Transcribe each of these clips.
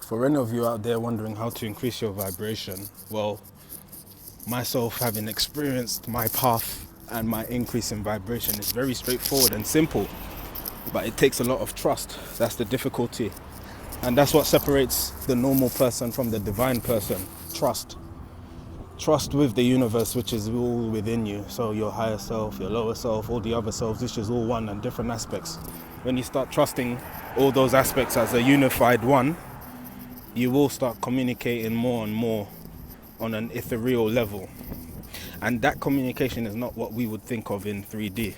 For any of you out there wondering how to increase your vibration, well, myself having experienced my path and my increase in vibration is very straightforward and simple, but it takes a lot of trust. That's the difficulty. And that's what separates the normal person from the divine person. Trust. Trust with the universe, which is all within you. So your higher self, your lower self, all the other selves, which is all one and different aspects. When you start trusting all those aspects as a unified one, you will start communicating more and more on an ethereal level. And that communication is not what we would think of in 3D.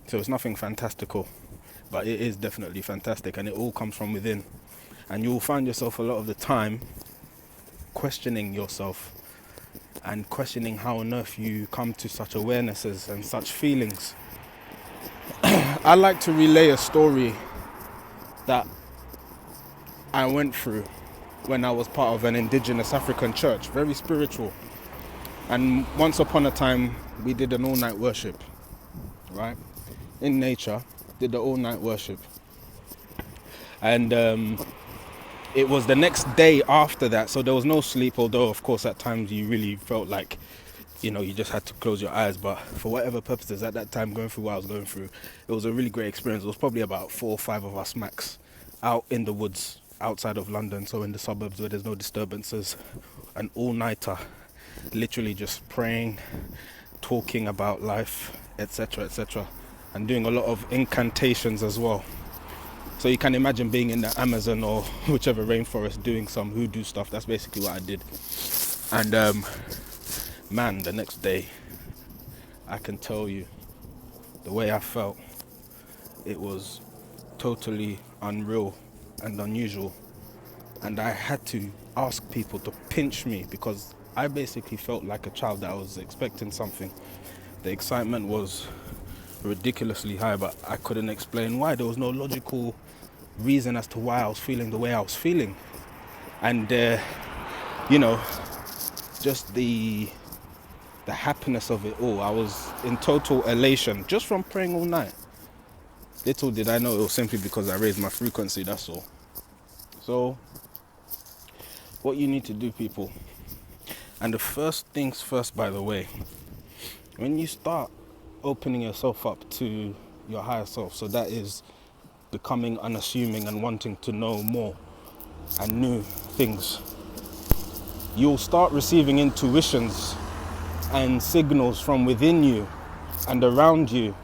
So it's nothing fantastical, but it is definitely fantastic, and it all comes from within. And you will find yourself a lot of the time questioning yourself and questioning how on earth you come to such awarenesses and such feelings. I like to relay a story that I went through when I was part of an indigenous African church, very spiritual. And once upon a time, we did an all-night worship, right? In nature, did the all-night worship. And it was the next day after that, so there was no sleep, although of course at times you really felt like, you just had to close your eyes. But for whatever purposes, at that time, going through what I was going through, it was a really great experience. It was probably about 4 or 5 of us max out in the woods outside of London, so in the suburbs where there's no disturbances, an all-nighter, literally just praying, talking about life, etc., etc., and doing a lot of incantations as well. So you can imagine being in the Amazon or whichever rainforest doing some hoodoo stuff. That's basically what I did. And man, the next day, I can tell you the way I felt, it was totally unreal and unusual. And I had to ask people to pinch me because I basically felt like a child that was expecting something. The excitement was ridiculously high, but I couldn't explain why. There was no logical reason as to why I was feeling the way I was feeling. And just the happiness of it all. I was in total elation just from praying all night. Little did I know it was simply because I raised my frequency, that's all. So what you need to do, people, and the first things first, by the way, when you start opening yourself up to your higher self, so that is becoming unassuming and wanting to know more and new things, you'll start receiving intuitions and signals from within you and around you,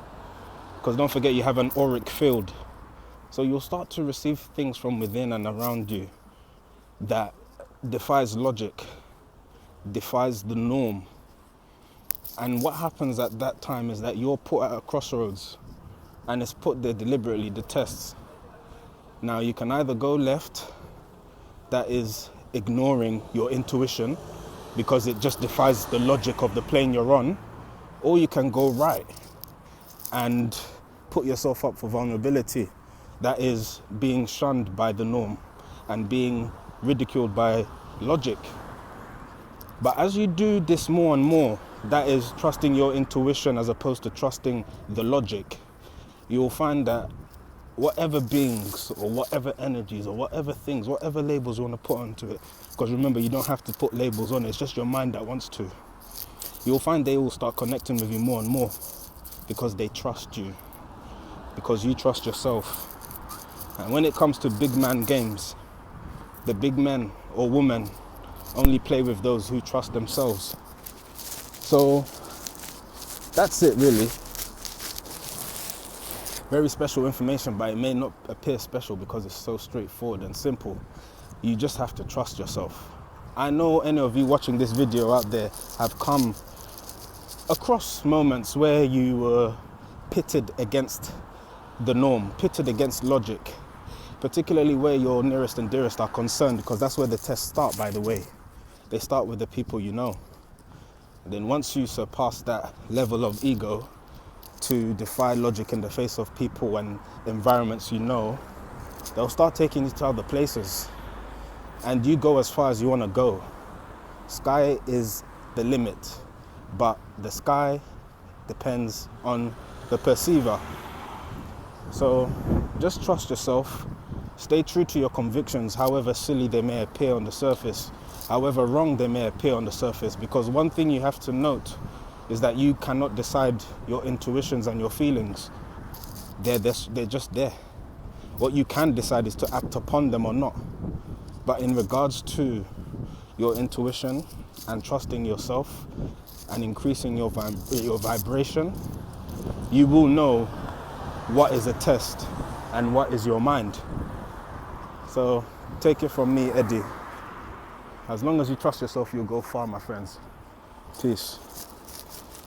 because don't forget you have an auric field. So you'll start to receive things from within and around you that defies logic, defies the norm. And what happens at that time is that you're put at a crossroads, and it's put there deliberately, the tests. Now you can either go left, that is ignoring your intuition because it just defies the logic of the plane you're on, or you can go right and put yourself up for vulnerability, that is being shunned by the norm and being ridiculed by logic. But as you do this more and more, that is trusting your intuition as opposed to trusting the logic, you will find that whatever beings or whatever energies or whatever things, whatever labels you want to put onto it, because remember, you don't have to put labels on it, it's just your mind that wants to. You'll find they will start connecting with you more and more because they trust you, because you trust yourself. And when it comes to big man games, the big men or women only play with those who trust themselves. So that's it, really. Very special information, but it may not appear special because it's so straightforward and simple. You just have to trust yourself. I know any of you watching this video out there have come across moments where you were pitted against the norm, pitted against logic, particularly where your nearest and dearest are concerned, because that's where the tests start, by the way. They start with the people you know. And then once you surpass that level of ego to defy logic in the face of people and environments you know, they'll start taking you to other places. And you go as far as you want to go. Sky is the limit, but the sky depends on the perceiver. So just trust yourself, Stay true to your convictions, however silly they may appear on the surface, however wrong they may appear on the surface, because one thing you have to note is that you cannot decide your intuitions and your feelings. They're just there. What you can decide is to act upon them or not. But in regards to your intuition and trusting yourself and increasing your vibration, you will know what is a test and what is your mind. So take it from me, Eddie. As long as you trust yourself, you'll go far, my friends. Peace.